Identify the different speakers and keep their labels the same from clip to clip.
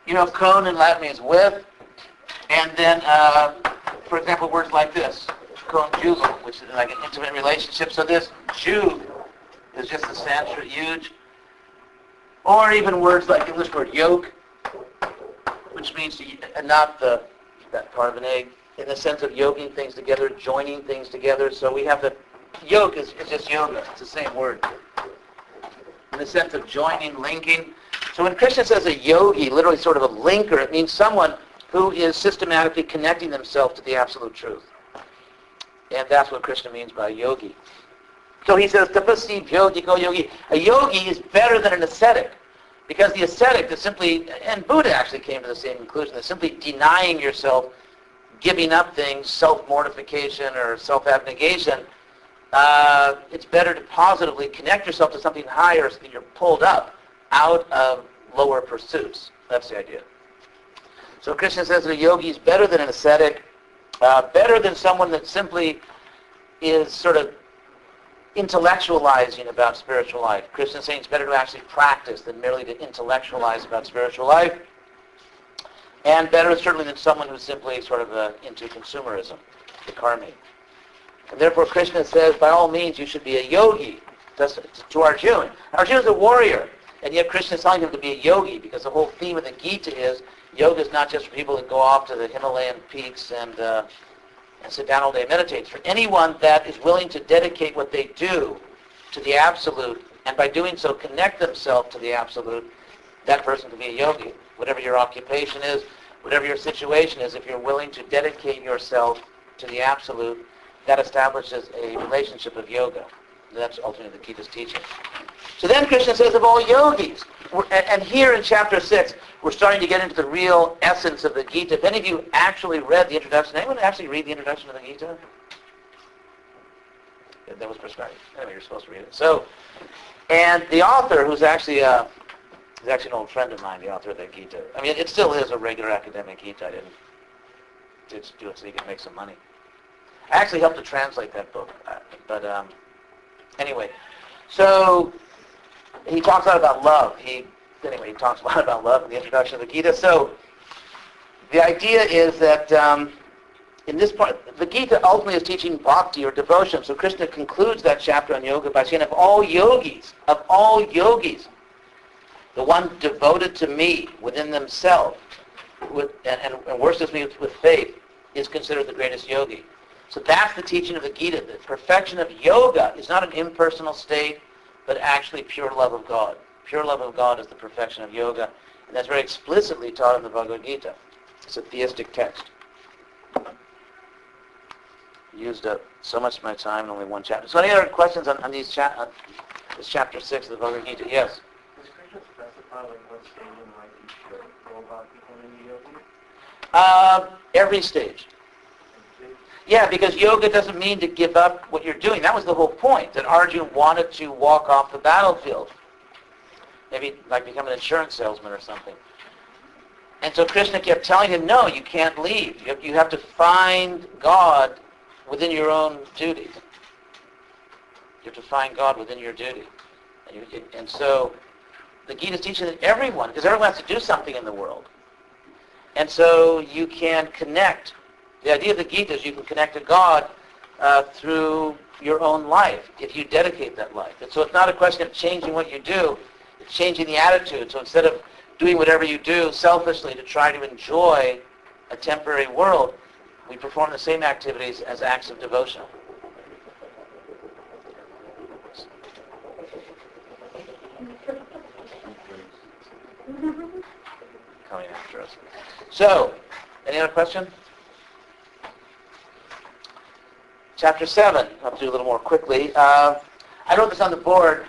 Speaker 1: You know, con in Latin means with, and then, for example, words like this, conjugal, which is like an intimate relationship. So this jug is just a Sanskrit huge. Or even words like English word yoke, which means not that part of an egg, in the sense of yoking things together, joining things together. So we have the yoke is just yoga. It's the same word. In the sense of joining, linking. So when Krishna says a yogi, literally sort of a linker, it means someone who is systematically connecting themselves to the absolute truth. And that's what Krishna means by yogi. So he says, tapasi yogiko yogi. A yogi is better than an ascetic. Because the ascetic is simply, and Buddha actually came to the same conclusion, is simply denying yourself, giving up things, self-mortification or self-abnegation. It's better to positively connect yourself to something higher so that you're pulled up out of lower pursuits. That's the idea. So Krishna says that a yogi is better than an ascetic, better than someone that simply is sort of intellectualizing about spiritual life. Krishna is saying it's better to actually practice than merely to intellectualize about spiritual life. And better certainly than someone who's simply sort of into consumerism, the karmi. And therefore Krishna says, by all means, you should be a yogi to Arjuna. Arjuna is a warrior. And yet Krishna is telling him to be a yogi, because the whole theme of the Gita is yoga is not just for people that go off to the Himalayan peaks and sit down all day and meditate. It's for anyone that is willing to dedicate what they do to the absolute, and by doing so connect themselves to the absolute. That person can be a yogi. Whatever your occupation is, whatever your situation is, if you're willing to dedicate yourself to the absolute, that establishes a relationship of yoga. That's ultimately the Gita's teaching. So then Krishna says of all yogis, and here in chapter 6, we're starting to get into the real essence of the Gita. If any of you actually read the introduction, anyone actually read the introduction of the Gita? Yeah, that was prescribed. Anyway, you're supposed to read it. So, and the author, who's actually an old friend of mine, the author of the Gita. I mean, it still is a regular academic Gita. I didn't just do it so you can make some money. I actually helped to translate that book, but anyway. So he talks a lot about love. He talks a lot about love in the introduction of the Gita. So the idea is that in this part, the Gita ultimately is teaching bhakti or devotion. So Krishna concludes that chapter on yoga by saying, of all yogis, the one devoted to me within themselves and worships me with faith is considered the greatest yogi. So that's the teaching of the Gita. The perfection of yoga is not an impersonal state, but actually pure love of God. Pure love of God is the perfection of yoga, and that's very explicitly taught in the Bhagavad Gita. It's a theistic text. Used up so much of my time in only one chapter. So any other questions on this chapter 6 of the Bhagavad Gita? Yes?
Speaker 2: Does Krishna specify what stage in life you should go about becoming a yogi?
Speaker 1: Every stage. Yeah, because yoga doesn't mean to give up what you're doing. That was the whole point, that Arjuna wanted to walk off the battlefield. Maybe like become an insurance salesman or something. And so Krishna kept telling him, no, you can't leave. You have to find God within your own duties. You have to find God within your duty. And so the Gita is teaching that everyone, because everyone has to do something in the world. And so you can connect. The idea of the Gita is you can connect to God through your own life if you dedicate that life. And so it's not a question of changing what you do, it's changing the attitude. So instead of doing whatever you do selfishly to try to enjoy a temporary world, we perform the same activities as acts of devotion. Coming after us. So, any other question? Chapter 7, I'll do a little more quickly. I wrote this on the board.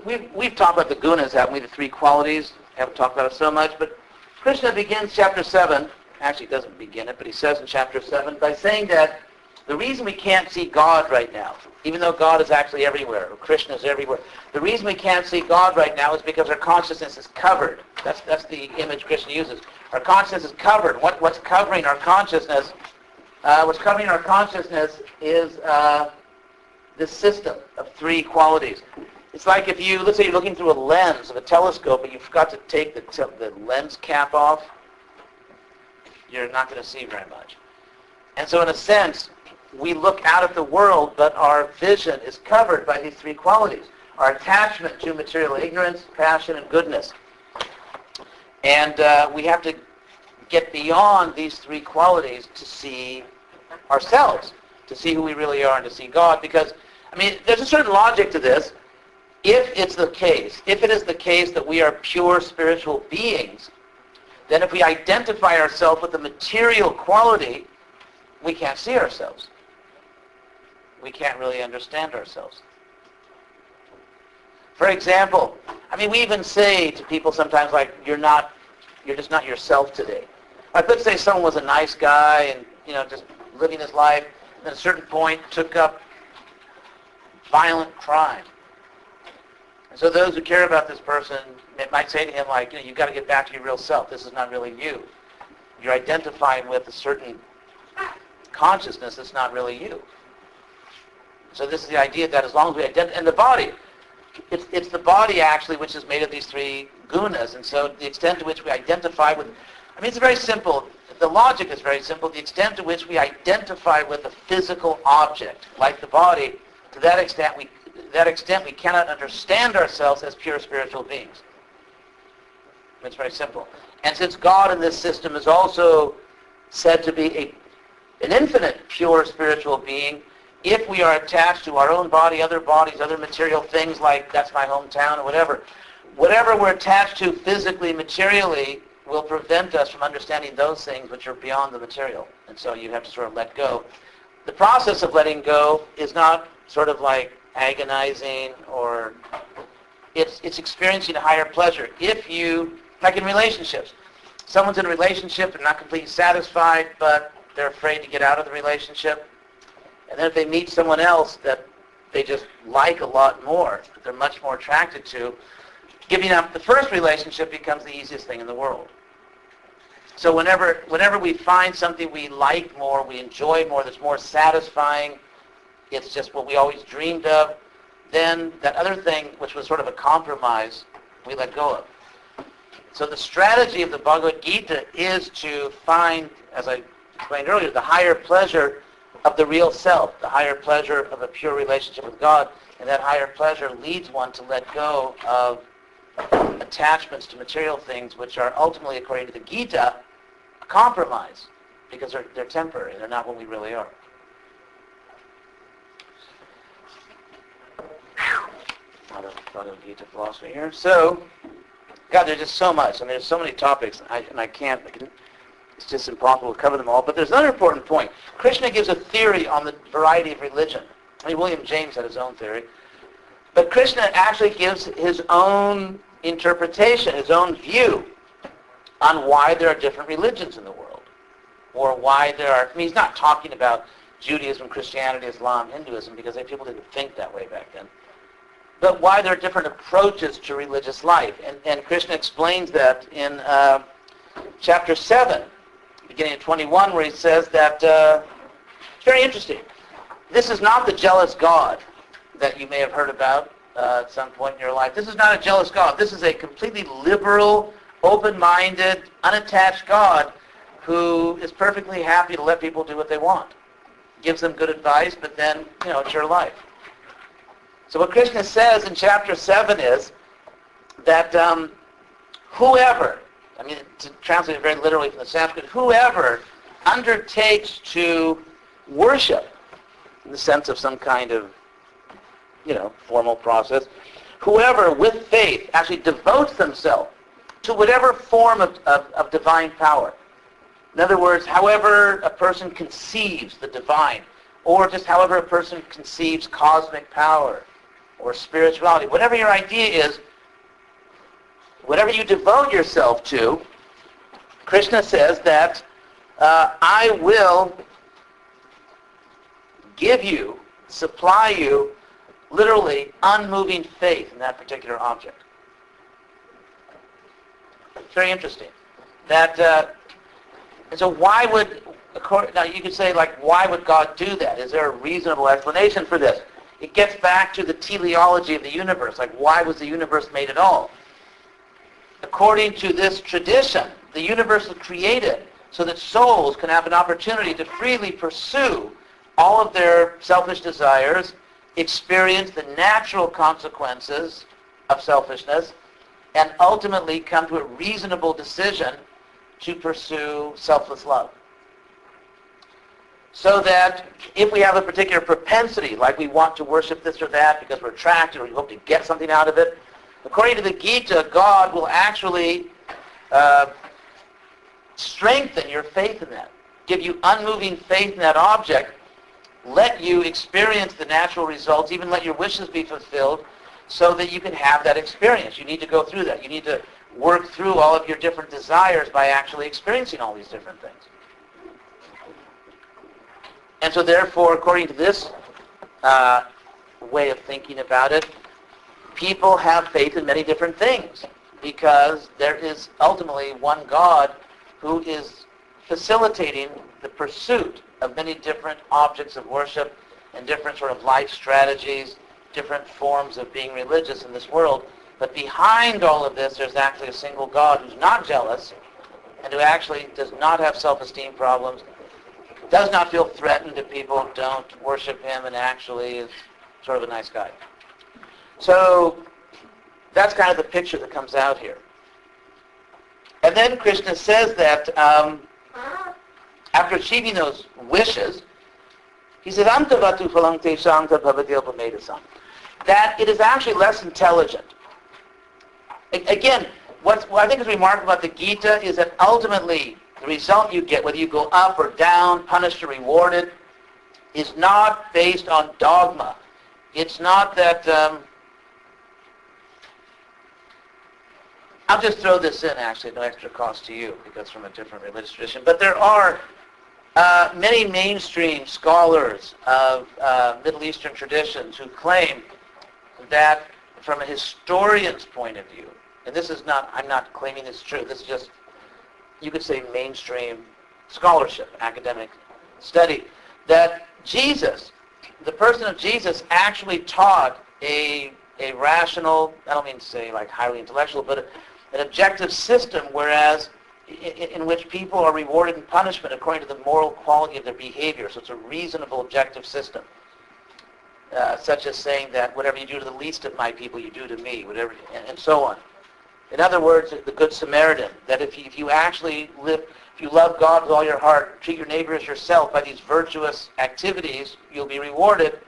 Speaker 1: We've talked about the gunas, haven't we, the three qualities. Haven't talked about it so much, but Krishna begins chapter 7, actually he doesn't begin it, but he says in chapter 7, by saying that the reason we can't see God right now, even though God is actually everywhere, or Krishna is everywhere, the reason we can't see God right now is because our consciousness is covered. That's the image Krishna uses. Our consciousness is covered. What's covering our consciousness? What's covering our consciousness is this system of three qualities. It's like if you, let's say you're looking through a lens of a telescope, but you forgot to take the lens cap off, you're not going to see very much. And so in a sense, we look out at the world, but our vision is covered by these three qualities. Our attachment to material ignorance, passion, and goodness. And we have to get beyond these three qualities to see ourselves, to see who we really are, and to see God. Because, I mean, there's a certain logic to this. If it is the case that we are pure spiritual beings, then if we identify ourselves with the material quality, we can't see ourselves. We can't really understand ourselves. For example, I mean, we even say to people sometimes, like, you're just not yourself today. Like, let's say someone was a nice guy and, just living his life, and at a certain point took up violent crime. And so those who care about this person might say to him, like, you've got to get back to your real self. This is not really you. You're identifying with a certain consciousness that's not really you. So this is the idea that as long as we identify, and the body, it's the body actually which is made of these three gunas, and so the extent to which we identify with, I mean, it's very simple. The logic is very simple. The extent to which we identify with a physical object, like the body, to that extent we cannot understand ourselves as pure spiritual beings. It's very simple. And since God in this system is also said to be an infinite pure spiritual being, if we are attached to our own body, other bodies, other material things like that's my hometown or whatever we're attached to physically, materially, will prevent us from understanding those things which are beyond the material. And so you have to sort of let go. The process of letting go is not sort of like agonizing, or it's experiencing a higher pleasure. If you, like in relationships, someone's in a relationship and not completely satisfied, but they're afraid to get out of the relationship. And then if they meet someone else that they just like a lot more, that they're much more attracted to, giving up the first relationship becomes the easiest thing in the world. So whenever we find something we like more, we enjoy more, that's more satisfying, it's just what we always dreamed of, then that other thing, which was sort of a compromise, we let go of. So the strategy of the Bhagavad Gita is to find, as I explained earlier, the higher pleasure of the real self, the higher pleasure of a pure relationship with God, and that higher pleasure leads one to let go of attachments to material things, which are ultimately, according to the Gita, a compromise, because they're temporary, they're not what we really are. A lot of Bhagavad Gita philosophy here. So, God, there's just so much, and there's so many topics, and I can't, it's just impossible to cover them all. But there's another important point. Krishna gives a theory on the variety of religion. I mean, William James had his own theory. But Krishna actually gives his own interpretation, his own view on why there are different religions in the world. Or why there are, I mean, he's not talking about Judaism, Christianity, Islam, Hinduism, because people didn't think that way back then. But why there are different approaches to religious life. And Krishna explains that in chapter 7, beginning of 21, where he says that, it's very interesting. This is not the jealous God that you may have heard about at some point in your life. This is not a jealous God. This is a completely liberal, open-minded, unattached God who is perfectly happy to let people do what they want. Gives them good advice, but then, it's your life. So what Krishna says in chapter 7 is that whoever, I mean, to translate it very literally from the Sanskrit, whoever undertakes to worship in the sense of some kind of, formal process, whoever with faith actually devotes themselves to whatever form of divine power. In other words, however a person conceives the divine, or just however a person conceives cosmic power or spirituality, whatever your idea is, whatever you devote yourself to, Krishna says that I will give you, supply you, literally unmoving faith in that particular object. It's very interesting. That, and so why would, now you could say, like, why would God do that? Is there a reasonable explanation for this? It gets back to the teleology of the universe, like why was the universe made at all? According to this tradition, the universe was created so that souls can have an opportunity to freely pursue all of their selfish desires, experience the natural consequences of selfishness, and ultimately come to a reasonable decision to pursue selfless love. So that if we have a particular propensity, like we want to worship this or that because we're attracted or we hope to get something out of it, according to the Gita, God will actually strengthen your faith in that, give you unmoving faith in that object, let you experience the natural results, even let your wishes be fulfilled, so that you can have that experience. You need to go through that. You need to work through all of your different desires by actually experiencing all these different things. And so therefore, according to this way of thinking about it, people have faith in many different things because there is ultimately one God who is facilitating the pursuit of many different objects of worship and different sort of life strategies, different forms of being religious in this world. But behind all of this, there's actually a single God who's not jealous and who actually does not have self-esteem problems, does not feel threatened if people don't worship him, and actually is sort of a nice guy. So that's kind of the picture that comes out here. And then Krishna says that after achieving those wishes, he says, Antavatu phalang tesham bhavati upamedasam, that it is actually less intelligent. Again, what I think is remarkable about the Gita is that ultimately the result you get, whether you go up or down, punished or rewarded, is not based on dogma. It's not that... I'll just throw this in, actually, no extra cost to you, because from a different religious tradition. But there are many mainstream scholars of Middle Eastern traditions who claim that from a historian's point of view, and this is not, I'm not claiming this is true, this is just, you could say mainstream scholarship, academic study, that Jesus, the person of Jesus, actually taught a rational, I don't mean to say like highly intellectual, but an objective system, whereas in which people are rewarded and punishment according to the moral quality of their behavior. So it's a reasonable objective system, such as saying that whatever you do to the least of my people, you do to me, whatever, and so on. In other words, the Good Samaritan, that if you actually live, if you love God with all your heart, treat your neighbor as yourself by these virtuous activities, you'll be rewarded.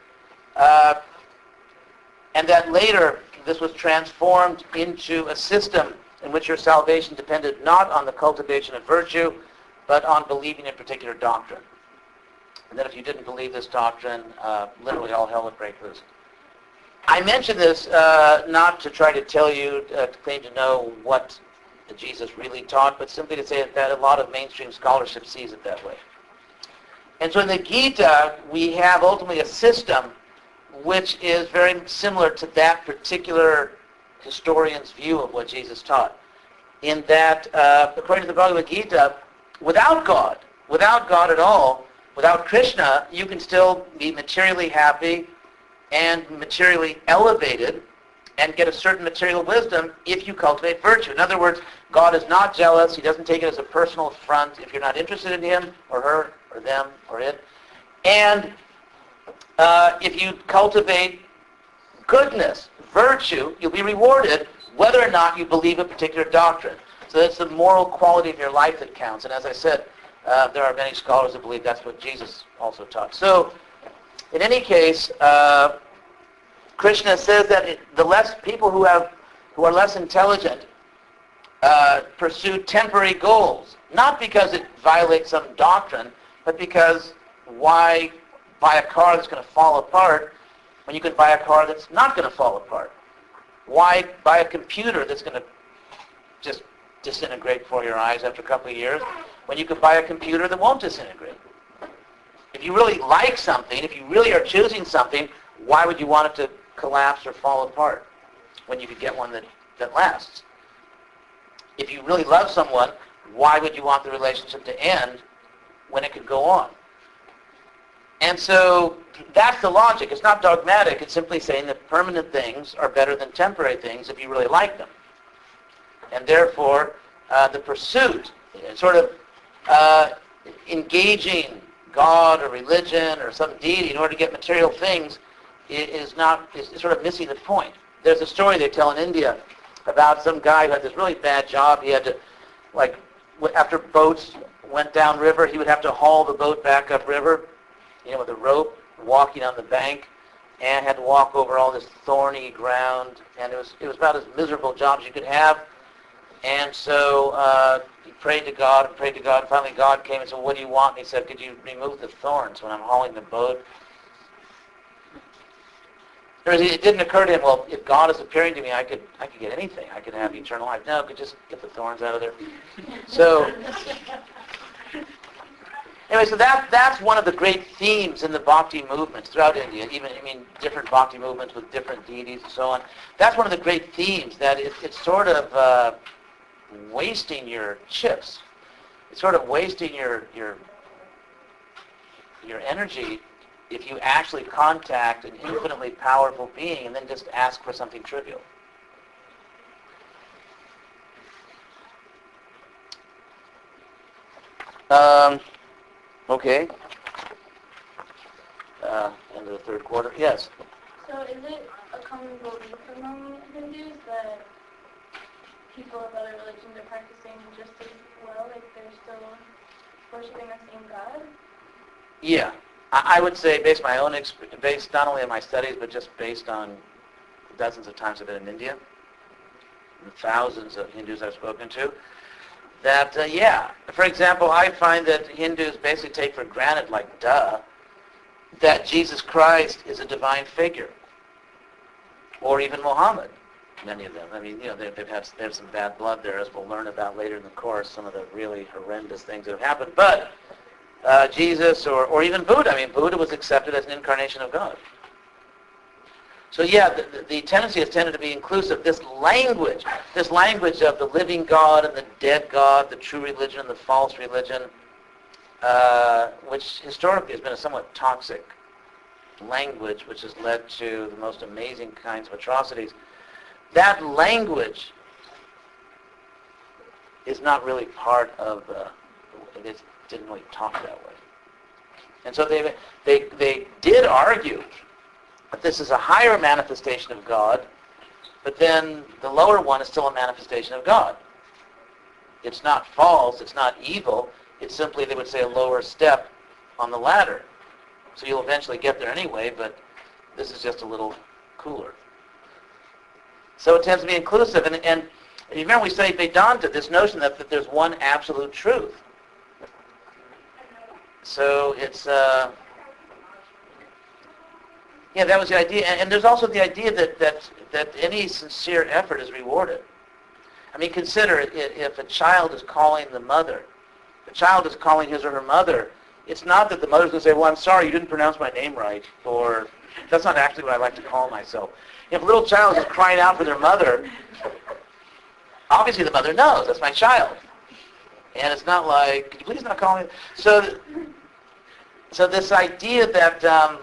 Speaker 1: And that later, this was transformed into a system in which your salvation depended not on the cultivation of virtue, but on believing in particular doctrine. And that if you didn't believe this doctrine, literally all hell would break loose. I mention this not to try to tell you, to claim to know what Jesus really taught, but simply to say that a lot of mainstream scholarship sees it that way. And so in the Gita, we have ultimately a system which is very similar to that particular historian's view of what Jesus taught. In that, according to the Bhagavad Gita, without God at all, without Krishna, you can still be materially happy and materially elevated and get a certain material wisdom if you cultivate virtue. In other words, God is not jealous. He doesn't take it as a personal affront if you're not interested in him or her or them or it. And if you cultivate goodness, virtue, you'll be rewarded whether or not you believe a particular doctrine. So it's the moral quality of your life that counts. And as I said, there are many scholars that believe that's what Jesus also taught. So in any case, Krishna says that the less people who are less intelligent pursue temporary goals, not because it violates some doctrine, but because why buy a car that's going to fall apart when you could buy a car that's not going to fall apart? Why buy a computer that's going to just disintegrate before your eyes after a couple of years when you could buy a computer that won't disintegrate? If you really like something, if you really are choosing something, why would you want it to collapse or fall apart when you could get one that lasts? If you really love someone, why would you want the relationship to end when it could go on? And so that's the logic. It's not dogmatic. It's simply saying that permanent things are better than temporary things if you really like them. And therefore, the pursuit, sort of engaging God or religion or some deity in order to get material things is sort of missing the point. There's a story they tell in India about some guy who had this really bad job. He had to, like, after boats went downriver, he would have to haul the boat back upriver, with a rope, walking on the bank, and had to walk over all this thorny ground. And it was about as miserable a job as you could have. And so he prayed to God and prayed to God. Finally, God came and said, "What do you want?" And he said, "Could you remove the thorns when I'm hauling the boat?" It didn't occur to him, well, if God is appearing to me, I could get anything. I could have eternal life. No, I could just get the thorns out of there. So, anyway, so that's one of the great themes in the bhakti movements throughout India. Different bhakti movements with different deities and so on. That's one of the great themes, that it's sort of wasting your chips. It's sort of wasting your energy if you actually contact an infinitely powerful being and then just ask for something trivial. Okay. End of the third quarter. Yes.
Speaker 3: So is it a common belief among Hindus that people of other religions are practicing just as well, like they're still worshiping the same God?
Speaker 1: Yeah. I would say, based on my own experience, based not only on my studies, but just based on dozens of times I've been in India, and thousands of Hindus I've spoken to, that, for example, I find that Hindus basically take for granted, like, that Jesus Christ is a divine figure, or even Muhammad, many of them. They have some bad blood there, as we'll learn about later in the course, some of the really horrendous things that have happened. But Jesus or even Buddha. Buddha was accepted as an incarnation of God. So the tendency has tended to be inclusive. This language of the living God and the dead God, the true religion and the false religion, which historically has been a somewhat toxic language, which has led to the most amazing kinds of atrocities. That language is not really part of it didn't really talk that way. And so they did argue that this is a higher manifestation of God, but then the lower one is still a manifestation of God. It's not false, it's not evil, it's simply, they would say, a lower step on the ladder. So you'll eventually get there anyway, but this is just a little cooler. So it tends to be inclusive. And you remember we studied Vedanta, this notion that there's one absolute truth. So it's, that was the idea. And there's also the idea that any sincere effort is rewarded. Consider if a child is calling the mother, the child is calling his or her mother, it's not that the mother's going to say, well, I'm sorry, you didn't pronounce my name right, or that's not actually what I like to call myself. If a little child is crying out for their mother, obviously the mother knows, that's my child. And it's not like, could you please not call me? So this idea that, the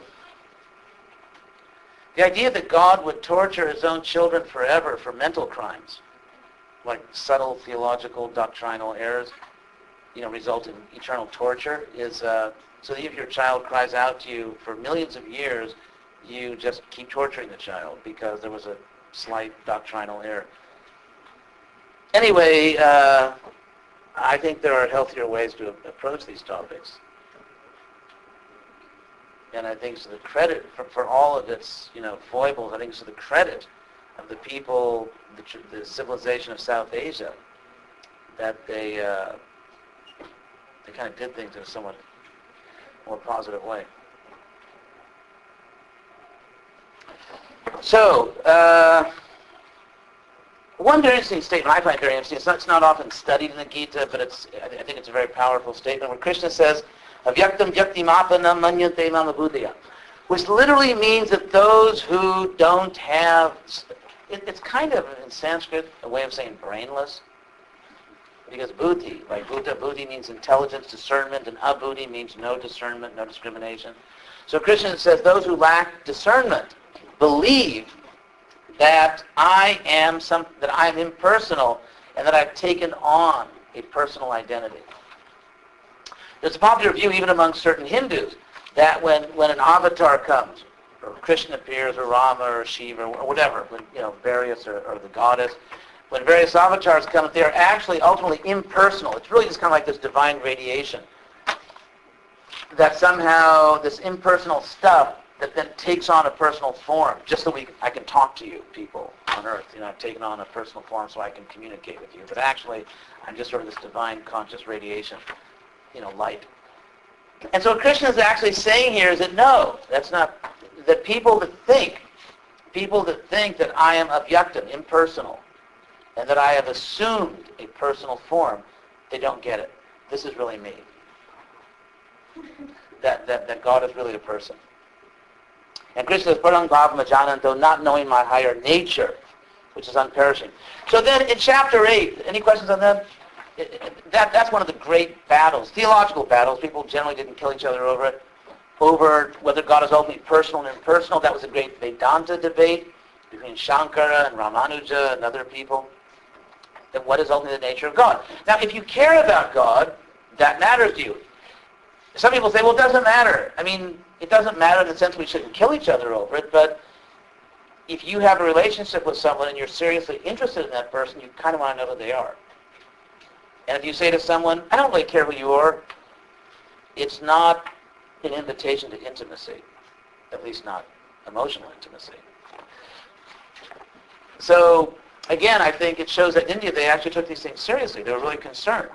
Speaker 1: idea that God would torture his own children forever for mental crimes, like subtle theological, doctrinal errors, result in eternal torture, is so that if your child cries out to you for millions of years, you just keep torturing the child because there was a slight doctrinal error. Anyway, I think there are healthier ways to approach these topics. And I think to the credit, for all of its, foibles, I think it's to the credit of the people, the civilization of South Asia, that they kind of did things in a somewhat more positive way. So, one very interesting statement I find very interesting, it's not often studied in the Gita, but I think it's a very powerful statement, where Krishna says, Avyaktam Vyaktimapanam Manyante Mamabuddhaya, which literally means that those who don't have, it's kind of, in Sanskrit, a way of saying brainless. Because buddhi, like buddhi means intelligence, discernment, and abuddhi means no discernment, no discrimination. So Krishna says those who lack discernment believe that I am impersonal and that I've taken on a personal identity. There's a popular view even among certain Hindus that when an avatar comes, or Krishna appears, or Rama, or Shiva, or whatever, when, various, or the goddess, when various avatars come, they're actually ultimately impersonal. It's really just kind of like this divine radiation. That somehow this impersonal stuff that then takes on a personal form, just so I can talk to you, people on earth. I've taken on a personal form so I can communicate with you. But actually, I'm just sort of this divine conscious radiation, light. And so what Krishna is actually saying here is that no, that's not, that people that think that I am avyaktam, impersonal, and that I have assumed a personal form, they don't get it. This is really me. That God is really a person. And Krishna says, Parang bhavam ajananto, not knowing my higher nature, which is unperishing. So then in chapter 8, any questions on that? That's one of the great battles, theological battles. People generally didn't kill each other over it. Over whether God is ultimately personal and impersonal. That was a great Vedanta debate between Shankara and Ramanuja and other people. That what is ultimately the nature of God? Now, if you care about God, that matters to you. Some people say, well, it doesn't matter. I mean, it doesn't matter in the sense we shouldn't kill each other over it, but if you have a relationship with someone and you're seriously interested in that person, you kind of want to know who they are. And if you say to someone, I don't really care who you are, it's not an invitation to intimacy, at least not emotional intimacy. So, again, I think it shows that in India, they actually took these things seriously. They were really concerned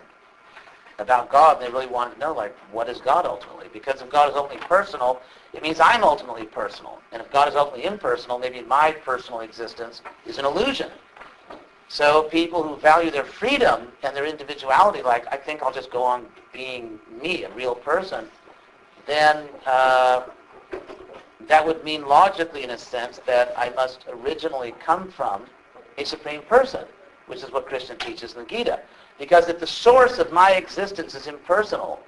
Speaker 1: about God, and they really wanted to know, what is God ultimately? Because if God is ultimately personal, it means I'm ultimately personal. And if God is ultimately impersonal, maybe my personal existence is an illusion. So people who value their freedom and their individuality, I think I'll just go on being me, a real person, then that would mean logically, in a sense, that I must originally come from a supreme person, which is what Krishna teaches in the Gita. Because if the source of my existence is impersonal,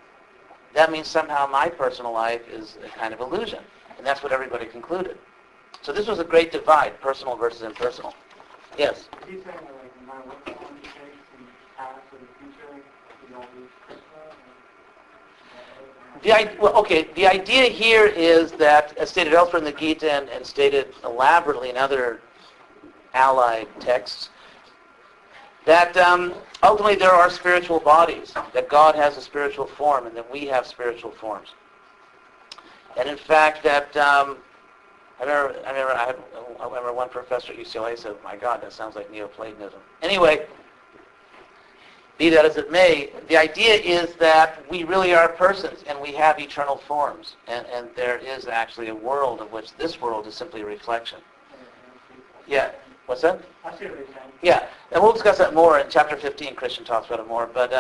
Speaker 1: that means somehow my personal life is a kind of illusion. And that's what everybody concluded. So this was a great divide, personal versus impersonal. Yes?
Speaker 2: He's saying that, no matter what form you take in the past or the future, you don't lose personal?
Speaker 1: The idea here is that, as stated elsewhere in the Gita and stated elaborately in other allied texts, that ultimately there are spiritual bodies, that God has a spiritual form, and that we have spiritual forms. And in fact, that I remember one professor at UCLA said, "My God, that sounds like Neoplatonism." Anyway, be that as it may, the idea is that we really are persons, and we have eternal forms, and there is actually a world of which this world is simply a reflection. Yeah. What's that?
Speaker 2: I see what you're saying.
Speaker 1: Yeah, and we'll discuss that more in chapter 15. Christian talks about it more, but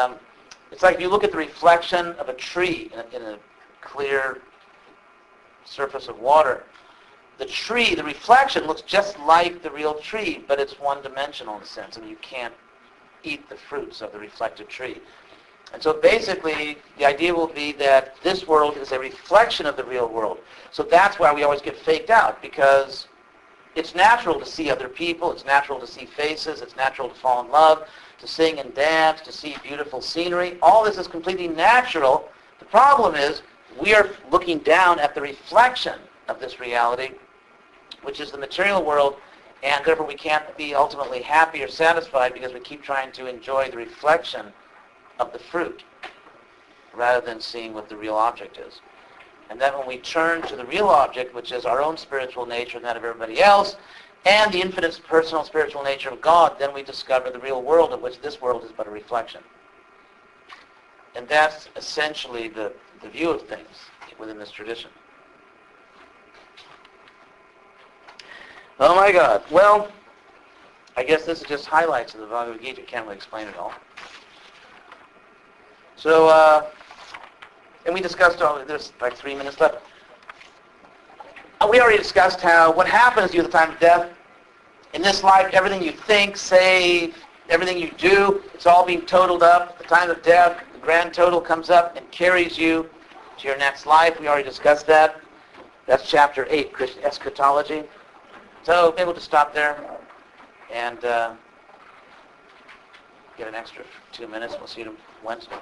Speaker 1: it's like if you look at the reflection of a tree in a clear surface of water, the tree, the reflection looks just like the real tree, but it's one-dimensional in a sense, and you can't eat the fruits of the reflected tree. And so basically, the idea will be that this world is a reflection of the real world. So that's why we always get faked out, because it's natural to see other people, it's natural to see faces, it's natural to fall in love, to sing and dance, to see beautiful scenery. All this is completely natural. The problem is we are looking down at the reflection of this reality, which is the material world, and therefore we can't be ultimately happy or satisfied because we keep trying to enjoy the reflection of the fruit rather than seeing what the real object is. And then when we turn to the real object, which is our own spiritual nature and that of everybody else, and the infinite personal spiritual nature of God, then we discover the real world, of which this world is but a reflection. And that's essentially the view of things within this tradition. Oh my God. Well, I guess this is just highlights of the Bhagavad Gita. Can't really explain it all. So, and we discussed all, there's like 3 minutes left. We already discussed what happens to you at the time of death. In this life, everything you think, say, Everything you do, it's all being totaled up. At the time of death, the grand total comes up and carries you to your next life. We already discussed that. That's chapter 8, Christian eschatology. So maybe we'll just stop there and get an extra 2 minutes. We'll see you Wednesday.